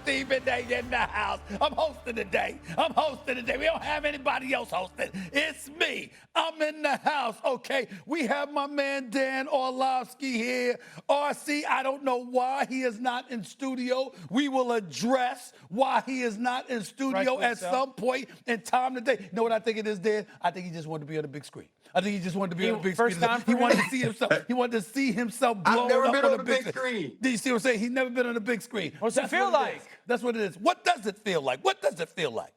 Stephen A in the house. I'm hosting today. We don't have anybody else hosting. It's me. I'm in the house, okay? We have my man Dan Orlovsky here. RC, I don't know why he is not in studio. We will address why he is not in studio at some point in time today. You know what I think it is, Dan? I think he just wanted to be on the big screen. I think he just wanted to be on the big screen. He wanted to see himself. He wanted to see himself blown I've never up been on on the the big big screen. Do you see what I'm saying? He's never been on the big screen. What's it feel like? That's what it is. What does it feel like? What does it feel like?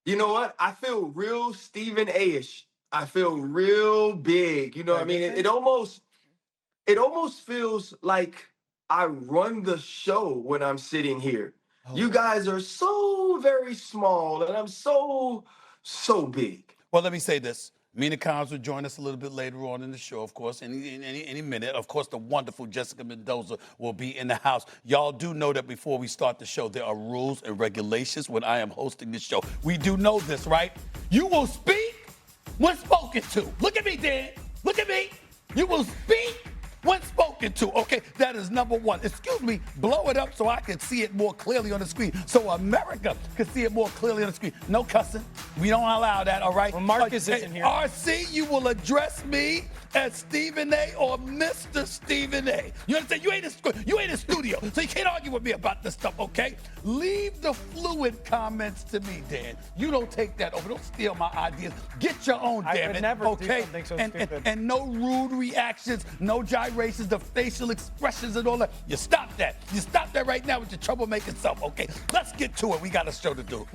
You know what? I feel real Stephen A-ish. I feel real big. You know what I mean? It almost feels like I run the show when I'm sitting here. You guys are so very small, and I'm so big. Well, let me say this. Mina Kimes will join us a little bit later on in the show, of course, any minute. Of course, the wonderful Jessica Mendoza will be in the house. Y'all do know that before we start the show, there are rules and regulations when I am hosting the show. We do know this, right? You will speak when spoken to. Look at me, Dan. Look at me. You will speak when spoken to. Okay, that is number one. Excuse me, blow it up so I can see it more clearly on the screen, so America can see it more clearly on the screen. No cussing. We don't allow that, all right? Well, Marcus isn't here. RC, you will address me as Stephen A or Mr. Stephen A. You understand? You ain't in studio, so you can't argue with me about this stuff, okay? Leave the fluid comments to me, Dan. You don't take that over. Don't steal my ideas. Get your own, damn it. Never okay? do something so stupid. And no rude reactions, no gyrations, the facial expressions and all that. You stop that. You stop that right now with your troublemaking self, okay? Let's get to it. We got a show to do.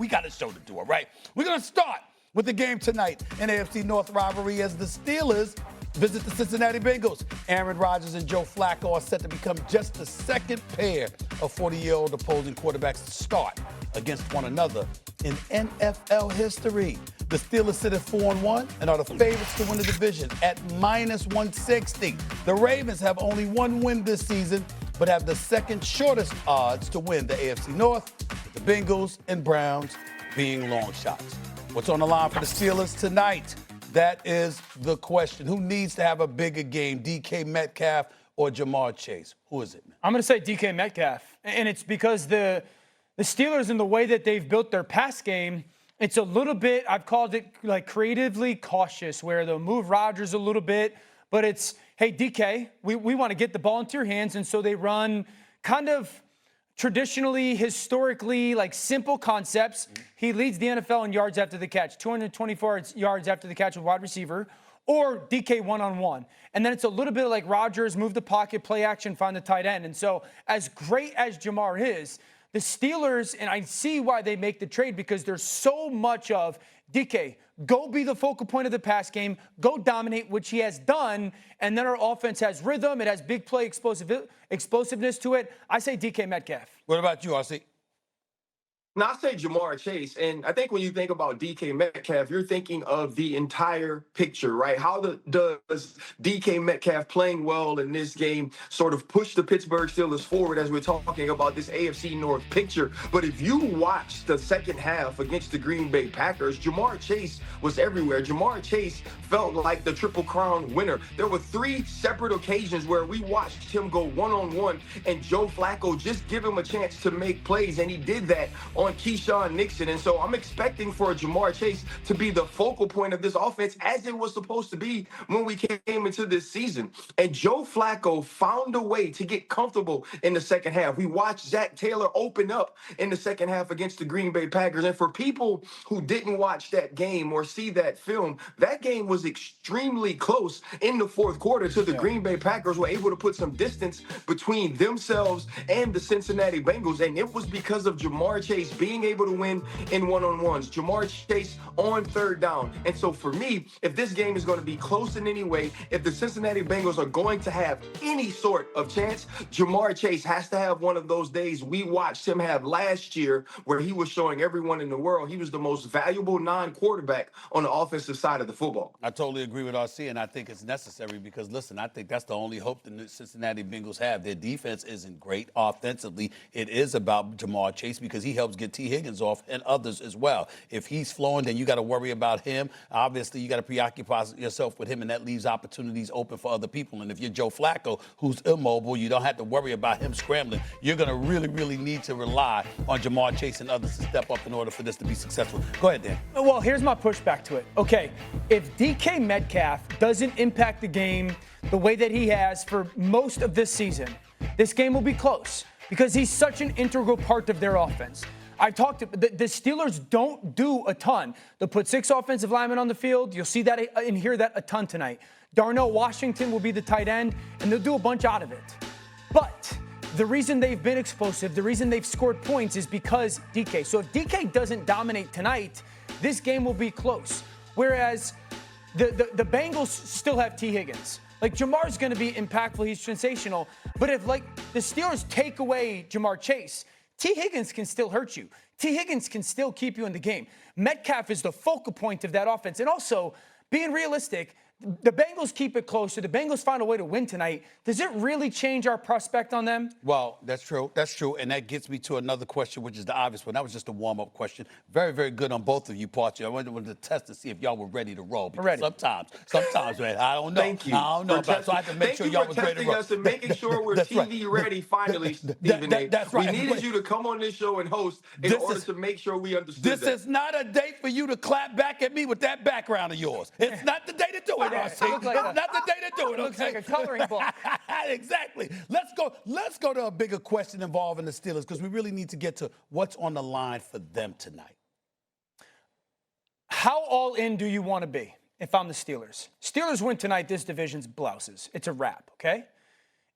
All right? We're going to start with the game tonight in AFC North rivalry as the Steelers visit the Cincinnati Bengals. Aaron Rodgers and Joe Flacco are set to become just the second pair of 40-year-old opposing quarterbacks to start against one another in NFL history. The Steelers sit at 4-1 and are the favorites to win the division at -160. The Ravens have only one win this season, but have the second shortest odds to win the AFC North, with the Bengals and Browns being long shots. What's on the line for the Steelers tonight? That is the question. Who needs to have a bigger game, DK Metcalf or Jamar Chase? Who is it, man? I'm going to say DK Metcalf. And it's because the Steelers, in the way that they've built their pass game, it's a little bit, I've called it like creatively cautious, where they'll move Rodgers a little bit, but it's, hey, DK, we want to get the ball into your hands. And so they run kind of traditionally, historically, like simple concepts. He leads the NFL in yards after the catch, 224 yards after the catch with wide receiver, or DK one-on-one. And then it's a little bit like Rodgers, move the pocket, play action, find the tight end. And so as great as Jamar is, the Steelers, and I see why they make the trade, because there's so much of DK, go be the focal point of the pass game, go dominate, which he has done, and then our offense has rhythm, it has big play explosiveness to it. I say DK Metcalf. What about you, RC? Now, I say Jamar Chase, and I think when you think about DK Metcalf, you're thinking of the entire picture, right? How does DK Metcalf playing well in this game sort of push the Pittsburgh Steelers forward as we're talking about this AFC North picture? But if you watch the second half against the Green Bay Packers, Jamar Chase was everywhere. Jamar Chase felt like the Triple Crown winner. There were 3 separate occasions where we watched him go one-on-one and Joe Flacco just give him a chance to make plays, and he did that on Keyshawn Nixon. And so I'm expecting for Jamar Chase to be the focal point of this offense, as it was supposed to be when we came into this season. And Joe Flacco found a way to get comfortable in the second half. We watched Zach Taylor open up in the second half against the Green Bay Packers. And for people who didn't watch that game or see that film, that game was extremely close in the fourth quarter to the Green Bay Packers were able to put some distance between themselves and the Cincinnati Bengals. And it was because of Jamar Chase being able to win in one-on-ones, Jamar Chase on third down. And so for me, if this game is going to be close in any way, if the Cincinnati Bengals are going to have any sort of chance, Jamar Chase has to have one of those days we watched him have last year, where he was showing everyone in the world he was the most valuable non-quarterback on the offensive side of the football. I totally agree with RC, and I think it's necessary because, listen, I think that's the only hope the Cincinnati Bengals have. Their defense isn't great offensively. It is about Jamar Chase because he helps get T. Higgins off and others as well. If he's flowing, then you got to worry about him. Obviously, you got to preoccupy yourself with him, and that leaves opportunities open for other people. And if you're Joe Flacco, who's immobile, you don't have to worry about him scrambling. You're going to really, really need to rely on Jamar Chase and others to step up in order for this to be successful. Go ahead, Dan. Well, here's my pushback to it. Okay, if DK Metcalf doesn't impact the game the way that he has for most of this season, this game will be close because he's such an integral part of their offense. The Steelers don't do a ton. They'll put 6 offensive linemen on the field. You'll see that and hear that a ton tonight. Darnell Washington will be the tight end, and they'll do a bunch out of it. But the reason they've been explosive, the reason they've scored points is because DK. So if DK doesn't dominate tonight, this game will be close. Whereas the Bengals still have T. Higgins. Like, Jamar's going to be impactful. He's sensational. But if, like, the Steelers take away Jamar Chase, T. Higgins can still hurt you. T. Higgins can still keep you in the game. Metcalf is the focal point of that offense. And also, being realistic, the Bengals keep it close. So the Bengals find a way to win tonight. Does it really change our prospect on them? Well, that's true. That's true. And that gets me to another question, which is the obvious one. That was just a warm-up question. Very, very good on both of you, Party. I wanted to test to see if y'all were ready to roll. Because ready. Sometimes, man, I don't know. Thank you. I don't know about, so I have to make sure y'all was ready to roll. Us and making sure we're TV ready finally, Stephen A. That's right. We needed you to come on this show and host in order to make sure we understood This that. is not a day for you to clap back at me with that background of yours. It's not the day to do it, RC. It's not the day to do it, okay? Looks like a coloring book. Exactly. Let's go to a bigger question involving the Steelers, because we really need to get to what's on the line for them tonight. How all in do you want to be if I'm the Steelers? Steelers win tonight, this division's blouses. It's a wrap, okay?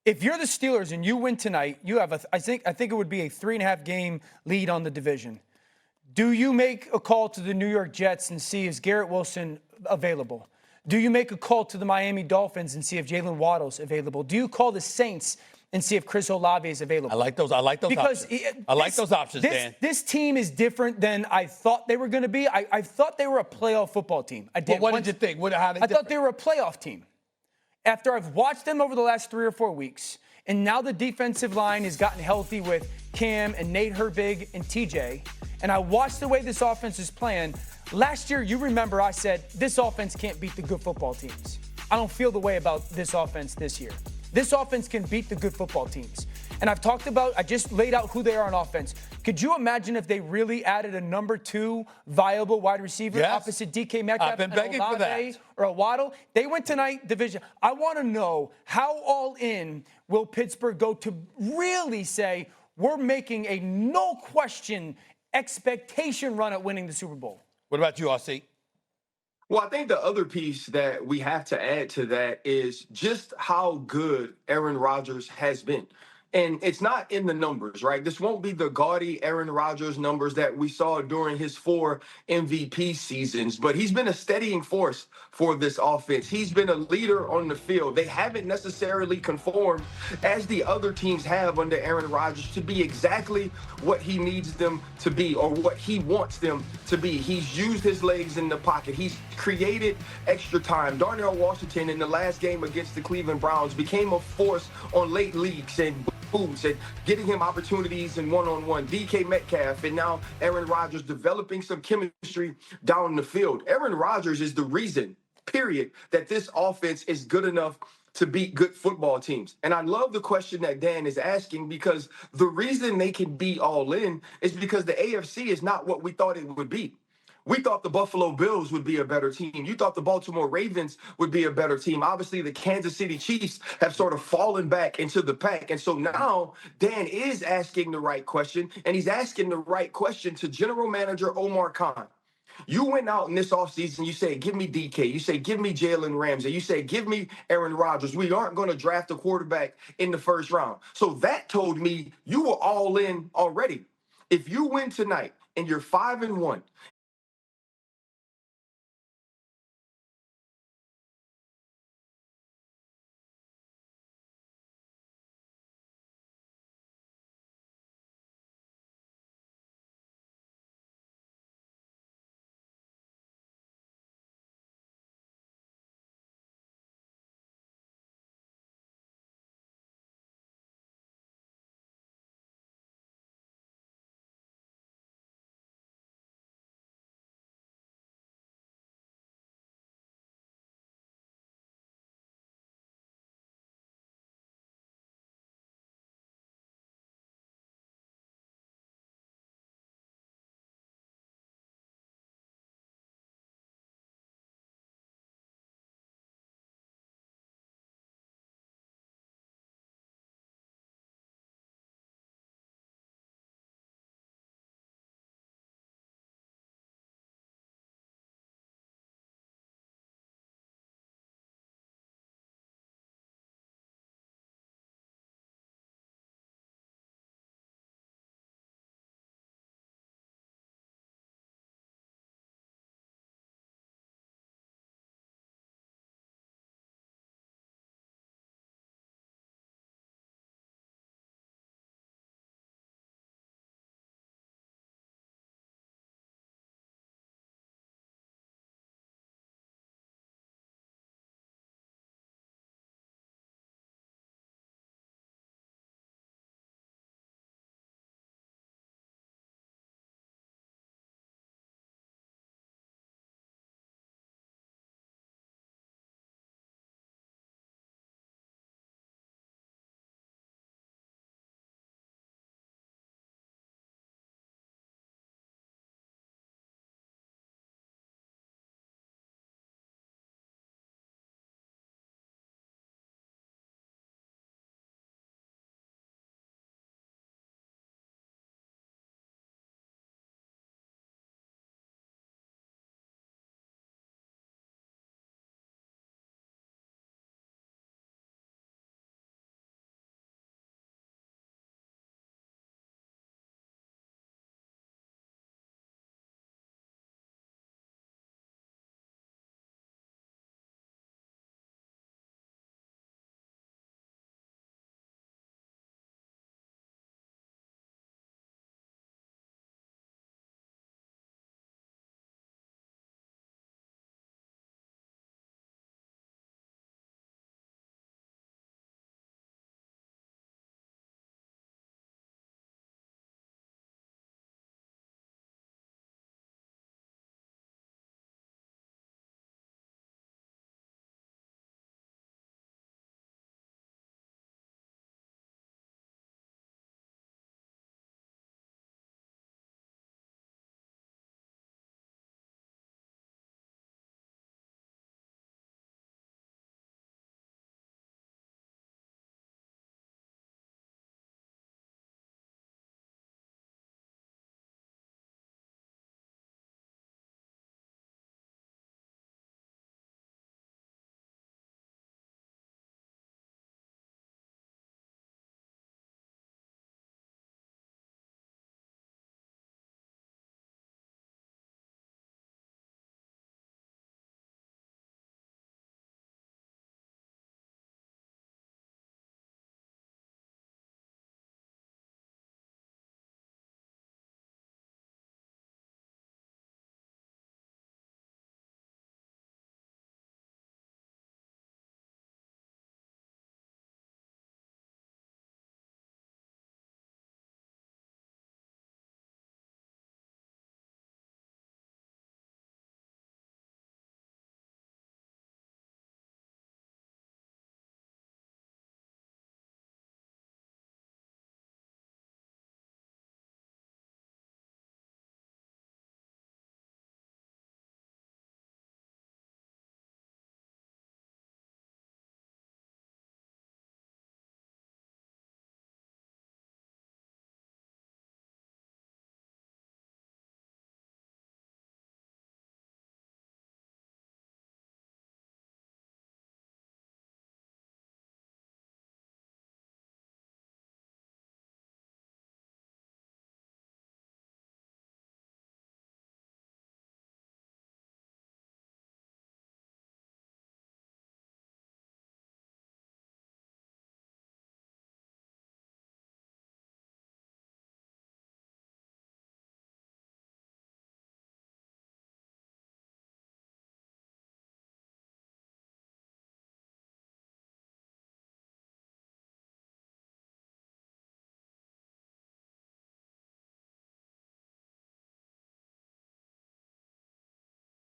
If you're the Steelers and you win tonight, you have I think it would be a 3.5 game lead on the division. Do you make a call to the New York Jets and see is Garrett Wilson available? Do you make a call to the Miami Dolphins and see if Jalen Waddle's available? Do you call the Saints and see if Chris Olave is available? I like those because options. I like those options, Dan. This team is different than I thought they were going to be. I thought they were a playoff football team. I did. Well, what did you think? I thought they were a playoff team. After I've watched them over the last 3 or 4 weeks, and now the defensive line has gotten healthy with Cam and Nate Herbig and TJ, and I watched the way this offense is playing. Last year, you remember I said, this offense can't beat the good football teams. I don't feel the way about this offense this year. This offense can beat the good football teams. And I just laid out who they are on offense. Could you imagine if they really added a number 2 viable wide receiver opposite DK Metcalf? I've been begging for that. Or a Waddle? They went tonight, division. I want to know how all in will Pittsburgh go to really say, we're making a no question expectation run at winning the Super Bowl. What about you, RC? Well, I think the other piece that we have to add to that is just how good Aaron Rodgers has been. And it's not in the numbers, right? This won't be the gaudy Aaron Rodgers numbers that we saw during his 4 MVP seasons, but he's been a steadying force for this offense. He's been a leader on the field. They haven't necessarily conformed, as the other teams have under Aaron Rodgers, to be exactly what he needs them to be or what he wants them to be. He's used his legs in the pocket. He's created extra time. Darnell Washington in the last game against the Cleveland Browns became a force on late leaks and boots and getting him opportunities in one-on-one. DK Metcalf and now Aaron Rodgers developing some chemistry down the field. Aaron Rodgers is the reason, period, that this offense is good enough to beat good football teams. And I love the question that Dan is asking, because the reason they can be all in is because the AFC is not what we thought it would be. We thought the Buffalo Bills would be a better team. You thought the Baltimore Ravens would be a better team. Obviously, the Kansas City Chiefs have sort of fallen back into the pack. And so now Dan is asking the right question, and he's asking the right question to General Manager Omar Khan. You went out in this offseason, you say, give me DK. You say, give me Jalen Ramsey. You say, give me Aaron Rodgers. We aren't going to draft a quarterback in the first round. So that told me you were all in already. If you win tonight, and you're 5-1,